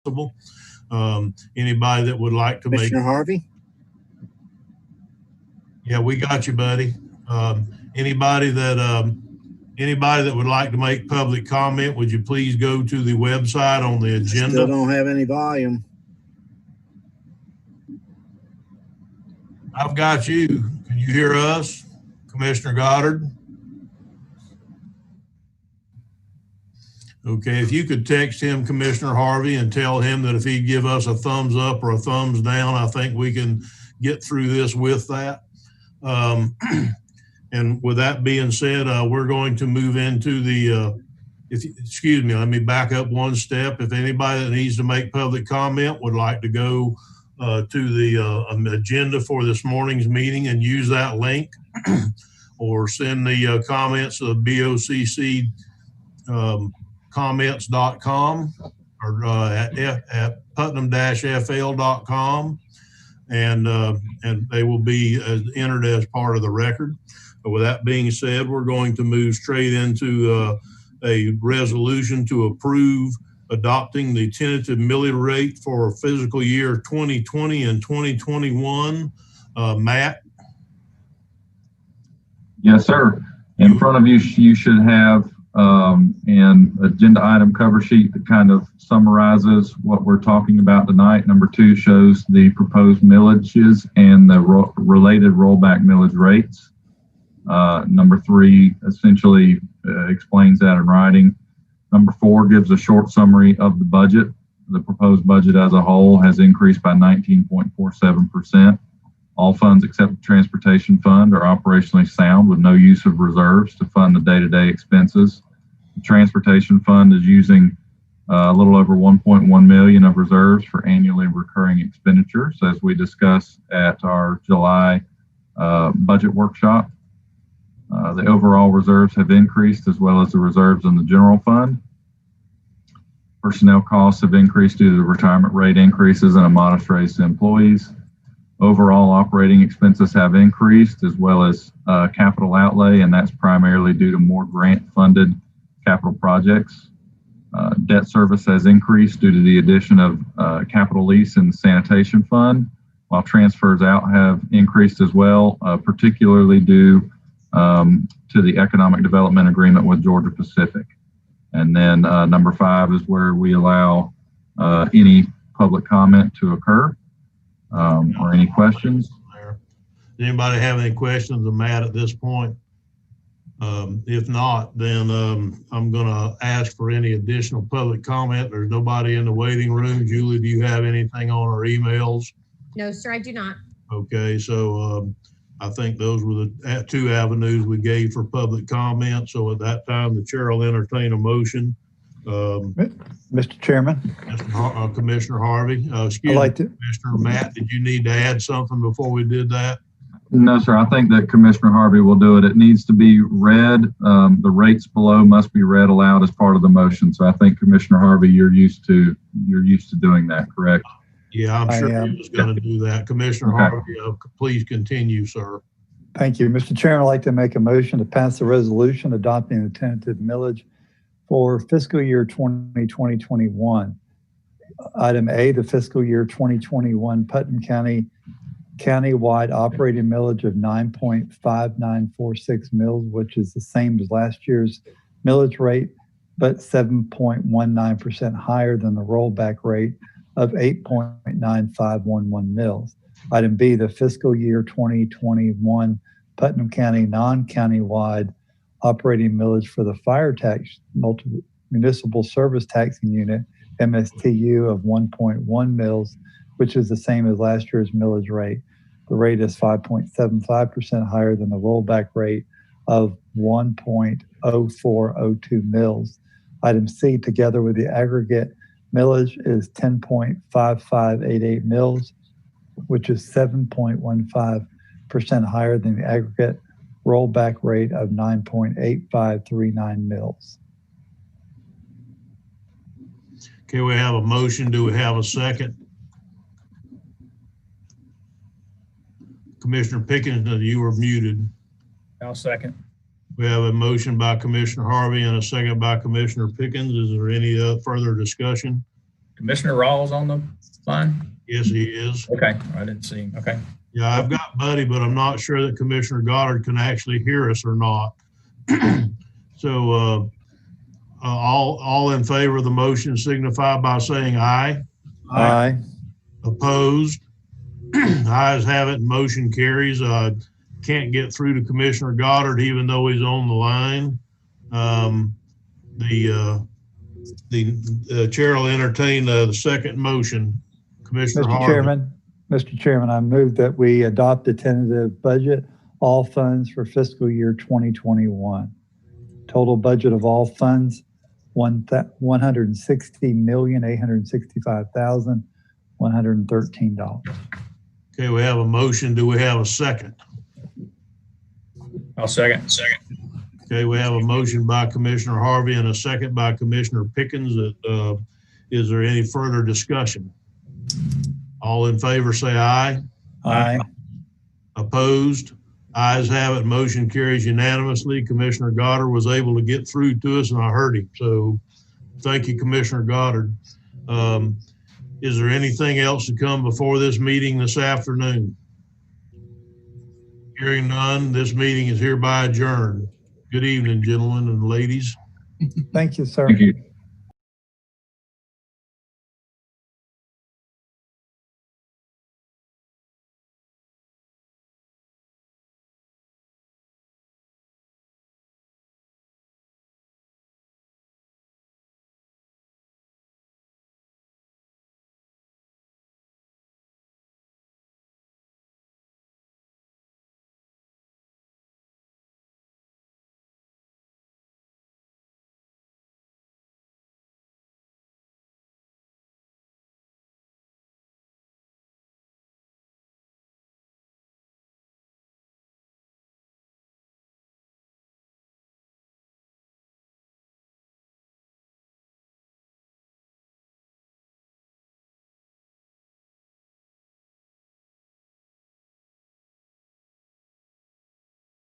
possible. Anybody that would like to make, Commissioner Harvey? yeah, we got you, buddy. Anybody that would like to make public comment, would you please go to the website on the agenda? Still don't have any volume. I've got you. Can you hear us, Commissioner Goddard? Okay, if you could text him, Commissioner Harvey, and tell him that if he'd give us a thumbs up or a thumbs down, I think we can get through this with that. And with that being said, we're going to move into the, excuse me, let me back up one step. If anybody that needs to make public comment would like to go to the agenda for this morning's meeting and use that link, or send the comments to the BOCC comments.com or at putnam-fl.com, and they will be entered as part of the record. But with that being said, we're going to move straight into a resolution to approve adopting the tentative millage rate for fiscal year 2020 and 2021. Matt? Yes, sir. In front of you, you should have an agenda item cover sheet that kind of summarizes what we're talking about tonight. Number 2 shows the proposed millages and the related rollback millage rates. Number 3 essentially explains that in writing. Number 4 gives a short summary of the budget. The proposed budget as a whole has increased by 19.47%. All funds except the transportation fund are operationally sound with no use of reserves to fund the day-to-day expenses. The transportation fund is using a little over 1.1 million of reserves for annually recurring expenditures, as we discussed at our July budget workshop. The overall reserves have increased, as well as the reserves in the general fund. Personnel costs have increased due to the retirement rate increases and a modest raise to employees. Overall operating expenses have increased, as well as capital outlay, and that's primarily due to more grant-funded capital projects. Debt service has increased due to the addition of capital lease in the sanitation fund, while transfers out have increased as well, particularly due to the economic development agreement with Georgia Pacific. And then number 5 is where we allow any public comment to occur. Or any questions? Does anybody have any questions of Matt at this point? If not, then I'm going to ask for any additional public comment. There's nobody in the waiting room. Julie, do you have anything on our emails? No, sir, I do not. Okay, so I think those were the 2 avenues we gave for public comment. So at that time, the chair will entertain a motion. Mr. Chairman, Commissioner Harvey, excuse me, Commissioner Matt, did you need to add something before we did that? No, sir. I think that Commissioner Harvey will do it. It needs to be read. The rates below must be read aloud as part of the motion. So I think Commissioner Harvey, you're used to doing that, correct? Yeah, I'm sure he was going to do that. Commissioner Harvey, please continue, sir. Thank you. Mr. Chairman, I'd like to make a motion to pass the resolution adopting the tentative millage for fiscal year 2020-21. Item A, the fiscal year 2021 Putnam County countywide operating millage of 9.5946 mils, which is the same as last year's millage rate, but 7.19% higher than the rollback rate of 8.9511 mils. Item B, the fiscal year 2021 Putnam County non-countywide operating millage for the fire tax municipal service taxing unit, MSTU, of 1.1 mils, which is the same as last year's millage rate. The rate is 5.75% higher than the rollback rate of 1.0402 mils. Item C, together with the aggregate millage, is 10.5588 mils, which is 7.15% higher than the aggregate rollback rate of 9.8539 mils. Okay, we have a motion. Do we have a second? Commissioner Pickens, you were muted. I'll second. We have a motion by Commissioner Harvey and a second by Commissioner Pickens. Is there any further discussion? Commissioner Rawls on the line? Yes, he is. Okay, I didn't see him. Okay. Yeah, I've got Buddy, but I'm not sure that Commissioner Goddard can actually hear us or not. So all in favor of the motion signify by saying aye. Aye. Opposed? Ayes have it, motion carries. Can't get through to Commissioner Goddard even though he's on the line. The chair will entertain the second motion. Commissioner Harvey. Mr. Chairman, I move that we adopt the tentative budget, all funds for fiscal year 2021. Total budget of all funds, $160,865,113. Okay, we have a motion. Do we have a second? I'll second. Okay, we have a motion by Commissioner Harvey and a second by Commissioner Pickens. Is there any further discussion? All in favor say aye. Aye. Opposed? Ayes have it, motion carries unanimously. Commissioner Goddard was able to get through to us and I heard him. So thank you, Commissioner Goddard. Is there anything else to come before this meeting this afternoon? Hearing none, this meeting is hereby adjourned. Good evening, gentlemen and ladies. Thank you, sir. Thank you.